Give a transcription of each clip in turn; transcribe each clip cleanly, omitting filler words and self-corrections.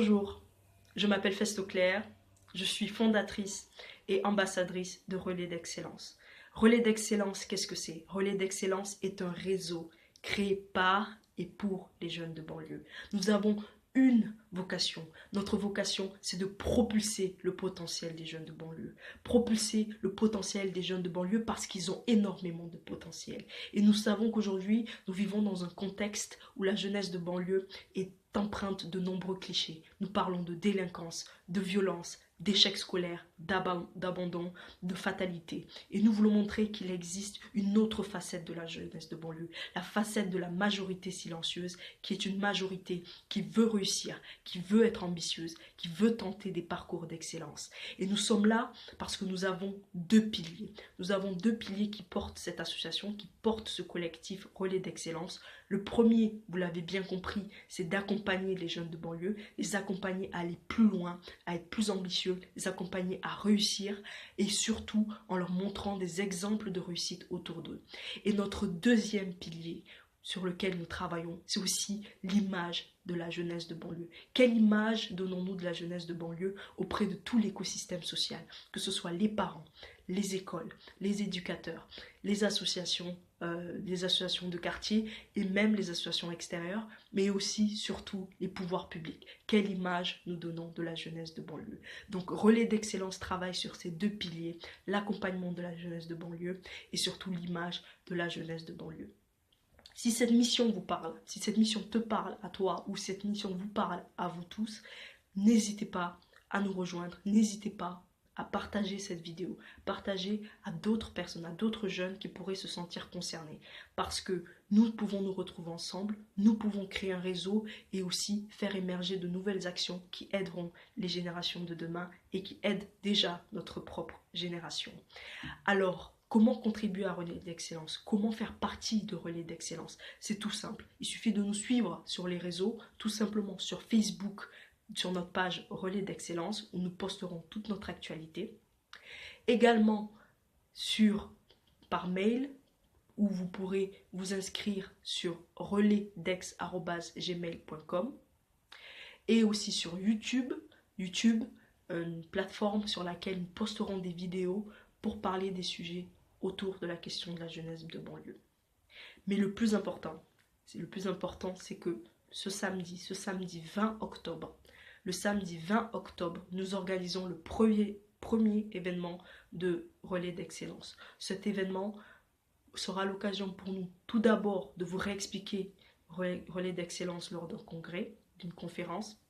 Bonjour, je m'appelle Festo Claire, je suis fondatrice et ambassadrice de Relais d'Excellence. Relais d'Excellence, qu'est-ce que c'est? Relais d'Excellence est un réseau créé par et pour les jeunes de banlieue. Nous avons une vocation. Notre vocation, c'est de propulser le potentiel des jeunes de banlieue. Propulser le potentiel des jeunes de banlieue parce qu'ils ont énormément de potentiel. Et nous savons qu'aujourd'hui, nous vivons dans un contexte où la jeunesse de banlieue est empreinte de nombreux clichés. Nous parlons de délinquance, de violence, d'échecs scolaires, d'abandon, de fatalité. Et nous voulons montrer qu'il existe une autre facette de la jeunesse de banlieue, la facette de la majorité silencieuse, qui est une majorité qui veut réussir, qui veut être ambitieuse, qui veut tenter des parcours d'excellence. Et nous sommes là parce que nous avons deux piliers. Nous avons deux piliers qui portent cette association, qui portent ce collectif Relais d'Excellence. Le premier, vous l'avez bien compris, c'est d'accompagner les jeunes de banlieue, les accompagner à aller plus loin, à être plus ambitieux, les accompagner à réussir et surtout en leur montrant des exemples de réussite autour d'eux. Et notre deuxième pilier sur lequel nous travaillons, c'est aussi l'image de la jeunesse de banlieue. Quelle image donnons-nous de la jeunesse de banlieue auprès de tout l'écosystème social, que ce soit les parents, les écoles, les éducateurs, les associations de quartier et même les associations extérieures, mais aussi, surtout, les pouvoirs publics. Quelle image nous donnons de la jeunesse de banlieue? Donc, Relais d'Excellence travaille sur ces deux piliers, l'accompagnement de la jeunesse de banlieue et surtout l'image de la jeunesse de banlieue. Si cette mission vous parle, si cette mission te parle à toi ou cette mission vous parle à vous tous, n'hésitez pas à nous rejoindre, n'hésitez pas à partager cette vidéo, partager à d'autres personnes, à d'autres jeunes qui pourraient se sentir concernés. Parce que nous pouvons nous retrouver ensemble, nous pouvons créer un réseau et aussi faire émerger de nouvelles actions qui aideront les générations de demain et qui aident déjà notre propre génération. Alors, comment contribuer à Relais d'Excellence? Comment faire partie de Relais d'Excellence? C'est tout simple. Il suffit de nous suivre sur les réseaux, tout simplement sur Facebook, sur notre page Relais d'Excellence, où nous posterons toute notre actualité. Également par mail, où vous pourrez vous inscrire sur relaisdex@gmail.com. Et aussi sur YouTube, une plateforme sur laquelle nous posterons des vidéos pour parler des sujets autour de la question de la jeunesse de banlieue. Mais le plus important, c'est que ce samedi 20 octobre, nous organisons le premier événement de Relais d'Excellence. Cet événement sera l'occasion pour nous, tout d'abord, de vous réexpliquer Relais d'Excellence lors d'un congrès, d'une conférence.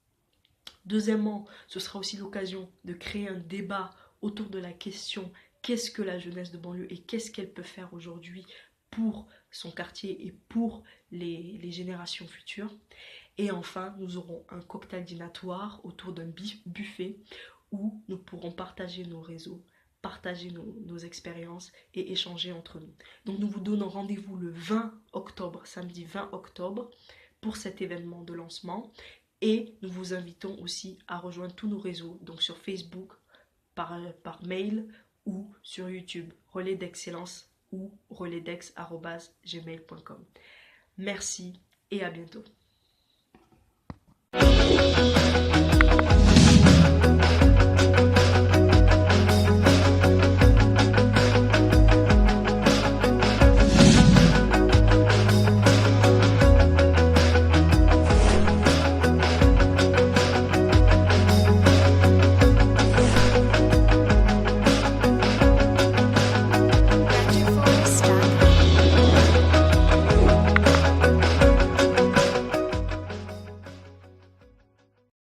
Deuxièmement, ce sera aussi l'occasion de créer un débat autour de la question qu'est-ce que la jeunesse de banlieue et qu'est-ce qu'elle peut faire aujourd'hui pour son quartier et pour les générations futures. Et enfin, nous aurons un cocktail dînatoire autour d'un buffet où nous pourrons partager nos réseaux, partager nos expériences et échanger entre nous. Donc nous vous donnons rendez-vous le 20 octobre, samedi 20 octobre, pour cet événement de lancement. Et nous vous invitons aussi à rejoindre tous nos réseaux, donc sur Facebook, par mail ou sur YouTube, Relais d'Excellence ou relaisdex@gmail.com. Merci et à bientôt.